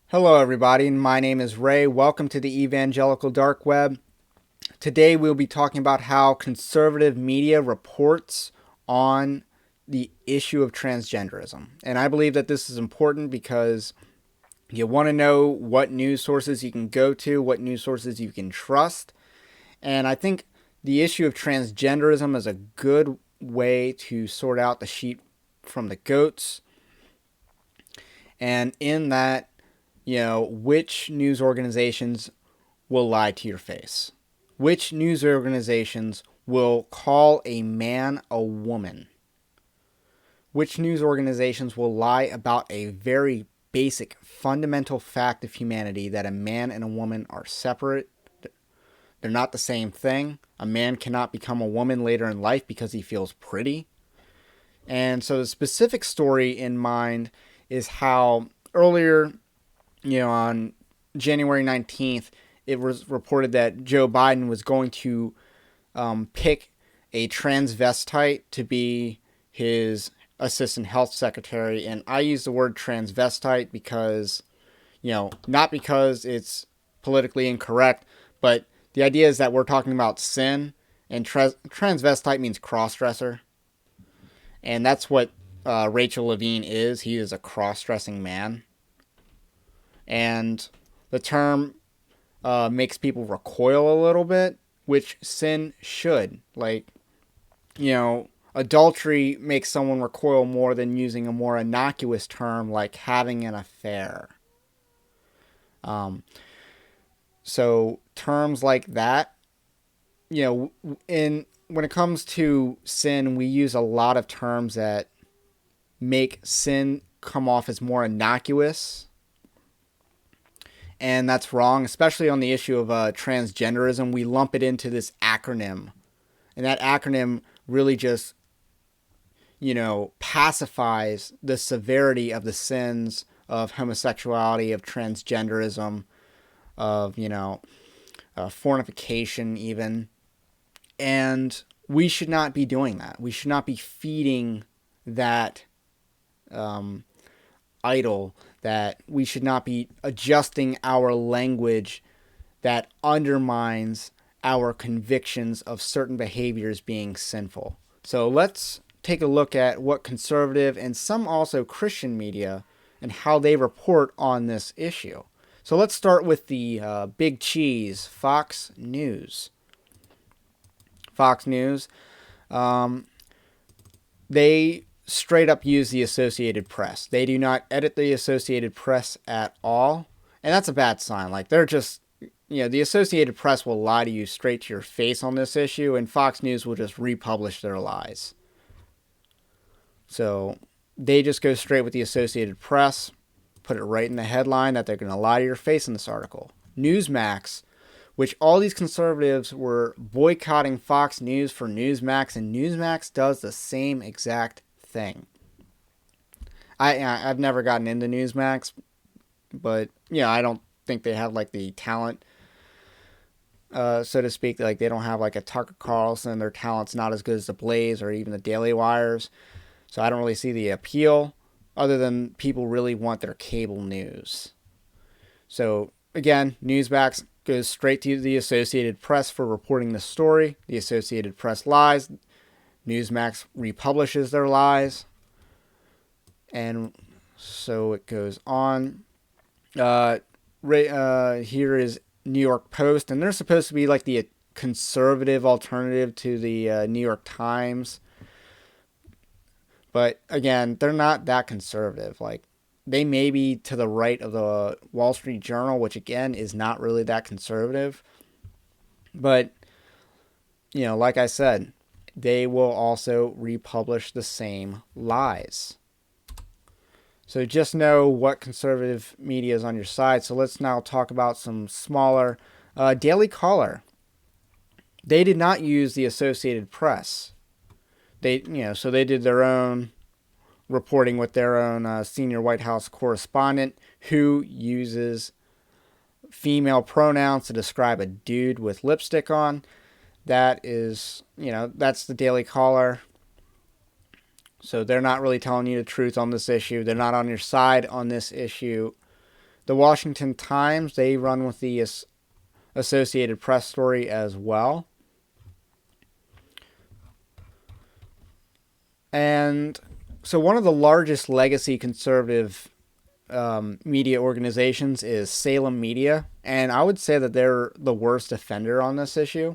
Hello, everybody. My name is Ray. Welcome to the Evangelical Dark Web. Today, we'll be talking about how conservative media reports on the issue of transgenderism. And I believe that this is important because you want to know what news sources you can go to, what news sources you can trust. And I think the issue of transgenderism is a good way to sort out the sheep from the goats. And in that, which news organizations will lie to your face? Which news organizations will call a man a woman? Which news organizations will lie about a very basic, fundamental fact of humanity that a man and a woman are separate? They're not the same thing. A man cannot become a woman later in life because he feels pretty. And so the specific story in mind is how earlier on January 19th, it was reported that Joe Biden was going to pick a transvestite to be his assistant health secretary. And I use the word transvestite because, not because it's politically incorrect, but the idea is that we're talking about sin, and transvestite means cross-dresser. And that's what Rachel Levine is. He is a cross-dressing man. And the term makes people recoil a little bit, which sin should. Adultery makes someone recoil more than using a more innocuous term like having an affair. So terms like that, when it comes to sin, we use a lot of terms that make sin come off as more innocuous. And that's wrong, especially on the issue of transgenderism. We lump it into this acronym. And that acronym really just, pacifies the severity of the sins of homosexuality, of transgenderism, of, fornication even. And we should not be doing that. We should not be feeding that idol, that we should not be adjusting our language that undermines our convictions of certain behaviors being sinful. So let's take a look at what conservative and some also Christian media and how they report on this issue. So let's start with the big cheese, Fox News. Fox News, they straight up use the Associated Press. They do not edit the Associated Press at all. And that's a bad sign. They're just, the Associated Press will lie to you straight to your face on this issue, and Fox News will just republish their lies. So they just go straight with the Associated Press, put it right in the headline that they're going to lie to your face in this article. Newsmax, which all these conservatives were boycotting Fox News for Newsmax, and Newsmax does the same exact thing. I've never gotten into Newsmax, but I don't think they have the talent, so to speak. They don't have a Tucker Carlson. Their talent's not as good as the Blaze or even the Daily Wires. So I don't really see the appeal, other than people really want their cable news. So again, Newsmax goes straight to the Associated Press for reporting the story. The Associated Press lies. Newsmax republishes their lies. And so it goes on. Here is New York Post, and they're supposed to be the conservative alternative to the New York Times. But again, they're not that conservative. They may be to the right of the Wall Street Journal, which again is not really that conservative. But, like I said, they will also republish the same lies. So just know what conservative media is on your side. So let's now talk about some smaller. Daily Caller. They did not use the Associated Press. So they did their own reporting with their own senior White House correspondent who uses female pronouns to describe a dude with lipstick on. That is, that's the Daily Caller. So they're not really telling you the truth on this issue. They're not on your side on this issue. The Washington Times, they run with the Associated Press story as well. And so one of the largest legacy conservative media organizations is Salem Media, and I would say that they're the worst offender on this issue.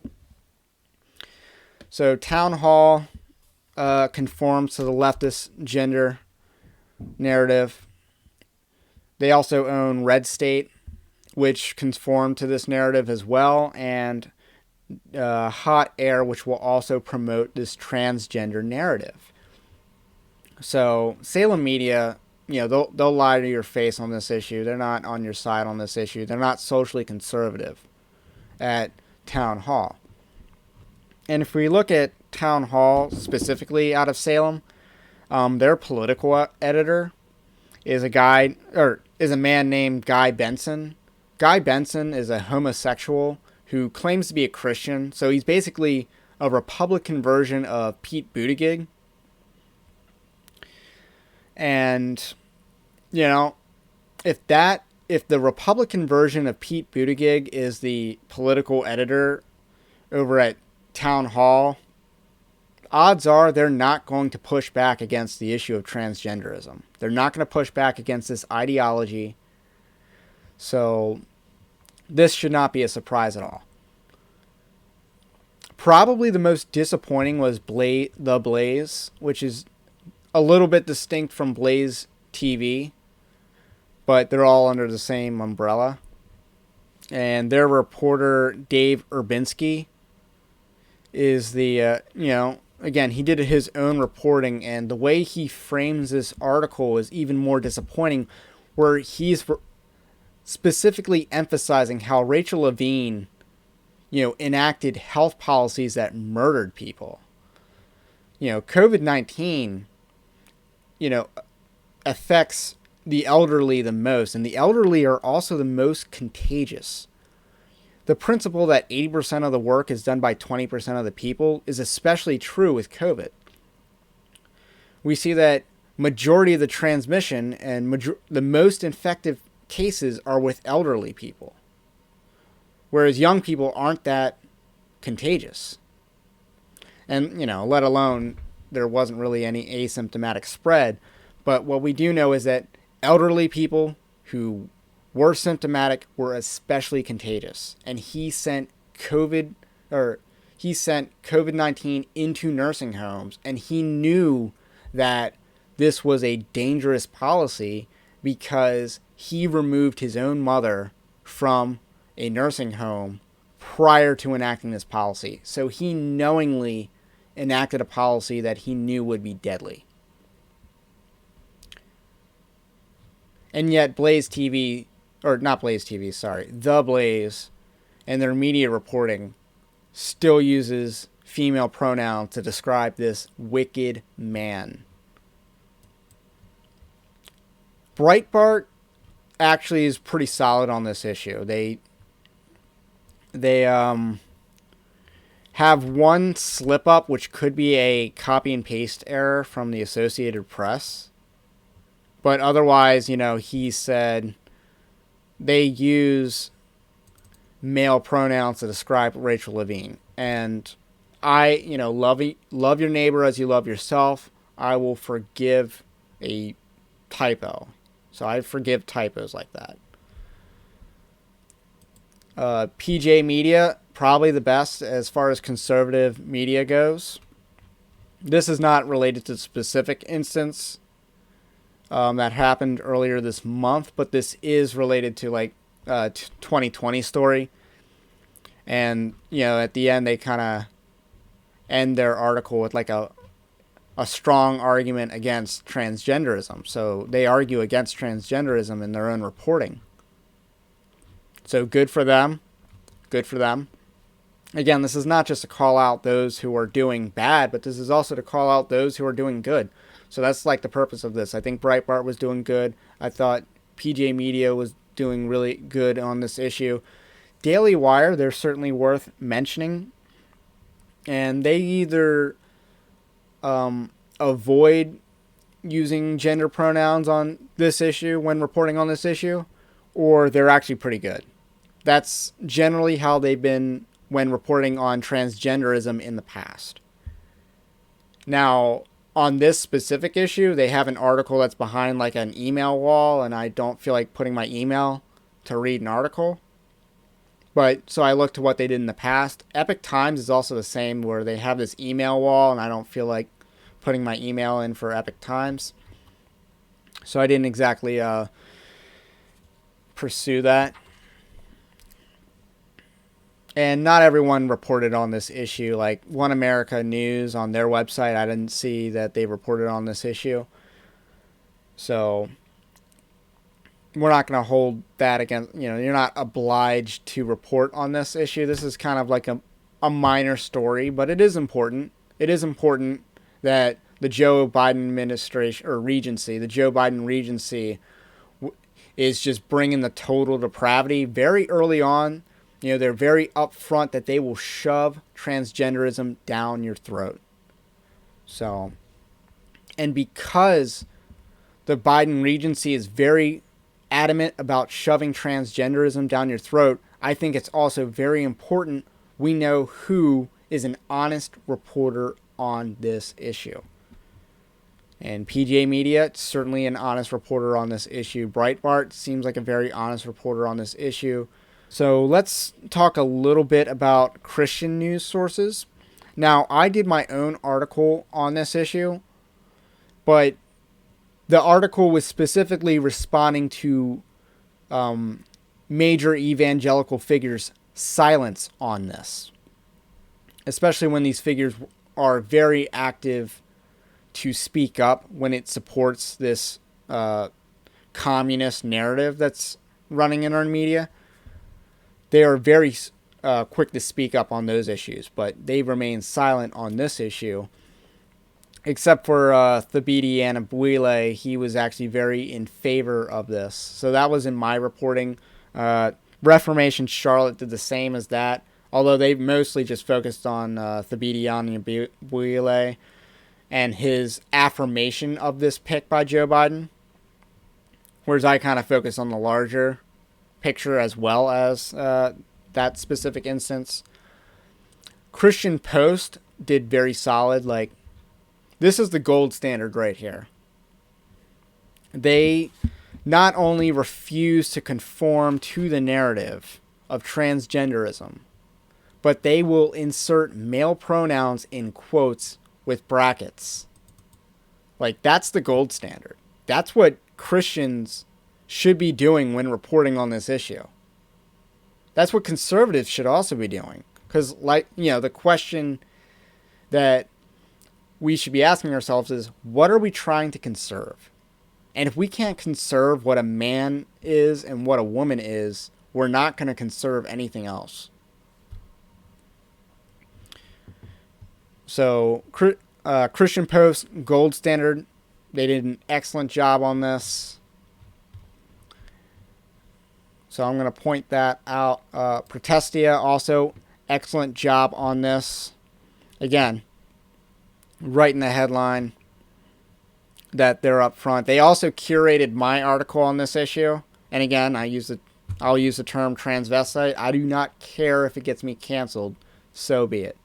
So Town Hall conforms to the leftist gender narrative. They also own Red State, which conform to this narrative as well, and Hot Air, which will also promote this transgender narrative. So Salem Media, they'll lie to your face on this issue. They're not on your side on this issue. They're not socially conservative at Town Hall. And if we look at Town Hall specifically out of Salem, their political editor is a man named Guy Benson. Guy Benson is a homosexual who claims to be a Christian. So he's basically a Republican version of Pete Buttigieg. And, if the Republican version of Pete Buttigieg is the political editor over at Town Hall, odds are they're not going to push back against the issue of transgenderism. They're not going to push back against this ideology. So this should not be a surprise at all. Probably the most disappointing was The Blaze, which is a little bit distinct from Blaze TV, but they're all under the same umbrella. And their reporter, Dave Urbinski, is the, again, he did his own reporting, and the way he frames this article is even more disappointing, where he's specifically emphasizing how Rachel Levine, enacted health policies that murdered people. COVID-19, affects the elderly the most, and the elderly are also the most contagious. The principle that 80% of the work is done by 20% of the people is especially true with COVID. We see that majority of the transmission and the most infective cases are with elderly people, whereas young people aren't that contagious. And, let alone there wasn't really any asymptomatic spread. But what we do know is that elderly people who were symptomatic were especially contagious. And he sent COVID-19 into nursing homes, and he knew that this was a dangerous policy because he removed his own mother from a nursing home prior to enacting this policy. So he knowingly enacted a policy that he knew would be deadly. And yet The Blaze and their media reporting still uses female pronouns to describe this wicked man. Breitbart actually is pretty solid on this issue. They have one slip up, which could be a copy and paste error from the Associated Press. But otherwise, he said they use male pronouns to describe Rachel Levine. And I, love your neighbor as you love yourself. I will forgive a typo. So I forgive typos like that. PJ Media, probably the best as far as conservative media goes. This is not related to the specific instance that happened earlier this month, but this is related to 2020 story. And, at the end, they kind of end their article with a strong argument against transgenderism. So they argue against transgenderism in their own reporting. So good for them. Good for them. Again, this is not just to call out those who are doing bad, but this is also to call out those who are doing good. So that's the purpose of this. I think Breitbart was doing good. I thought PJ Media was doing really good on this issue. Daily Wire, they're certainly worth mentioning. And they either avoid using gender pronouns on this issue when reporting on this issue, or they're actually pretty good. That's generally how they've been when reporting on transgenderism in the past. Now, on this specific issue, they have an article that's behind like an email wall, and I don't feel like putting my email to read an article. But so I looked to what they did in the past. Epic Times is also the same, where they have this email wall, and I don't feel like putting my email in for Epic Times. So I didn't exactly pursue that. And not everyone reported on this issue. Like One America News on their website, I didn't see that they reported on this issue. So we're not going to hold that against, you're not obliged to report on this issue. This is kind of like a minor story, but it is important. It is important that the Joe Biden administration or Regency, the Joe Biden Regency, is just bringing the total depravity very early on. They're very upfront that they will shove transgenderism down your throat. So, and because the Biden Regency is very adamant about shoving transgenderism down your throat, I think it's also very important we know who is an honest reporter on this issue. And PGA Media, it's certainly an honest reporter on this issue. Breitbart seems like a very honest reporter on this issue. So let's talk a little bit about Christian news sources. Now, I did my own article on this issue, but the article was specifically responding to major evangelical figures' silence on this, especially when these figures are very active to speak up when it supports this communist narrative that's running in our media. They are very quick to speak up on those issues, but they remain silent on this issue. Except for Thabiti Anyabwile, he was actually very in favor of this. So that was in my reporting. Reformation Charlotte did the same as that, although they mostly just focused on Thabiti Anyabwile and his affirmation of this pick by Joe Biden. Whereas I kind of focus on the larger picture as well as that specific instance. Christian Post did very solid. Like, this is the gold standard right here. They not only refuse to conform to the narrative of transgenderism, but they will insert male pronouns in quotes with brackets. Like, that's the gold standard. That's what Christians should be doing when reporting on this issue. That's what conservatives should also be doing. Because, the question that we should be asking ourselves is, what are we trying to conserve? And if we can't conserve what a man is and what a woman is, we're not going to conserve anything else. So, Christian Post, gold standard. They did an excellent job on this. So I'm going to point that out. Protestia, also excellent job on this. Again, right in the headline that they're up front. They also curated my article on this issue. And again, I'll use the term transvestite. I do not care if it gets me canceled. So be it.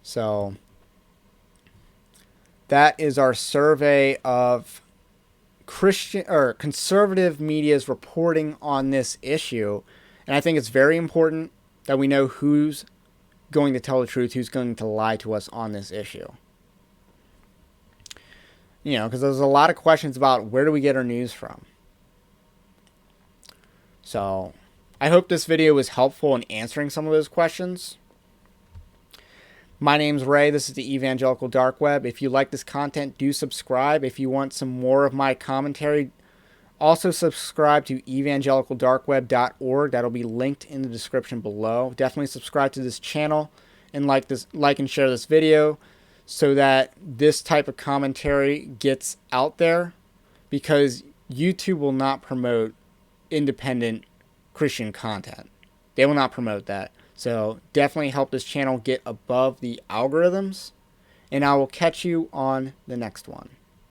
So that is our survey of Christian or conservative media's reporting on this issue. And I think it's very important that we know who's going to tell the truth, who's going to lie to us on this issue. Because there's a lot of questions about where do we get our news from. So I hope this video was helpful in answering some of those questions. My name's Ray. This is the Evangelical Dark Web. If you like this content, do subscribe. If you want some more of my commentary, also subscribe to evangelicaldarkweb.org. That'll be linked in the description below. Definitely subscribe to this channel and like and share this video so that this type of commentary gets out there, because YouTube will not promote independent Christian content. They will not promote that. So definitely help this channel get above the algorithms, and I will catch you on the next one.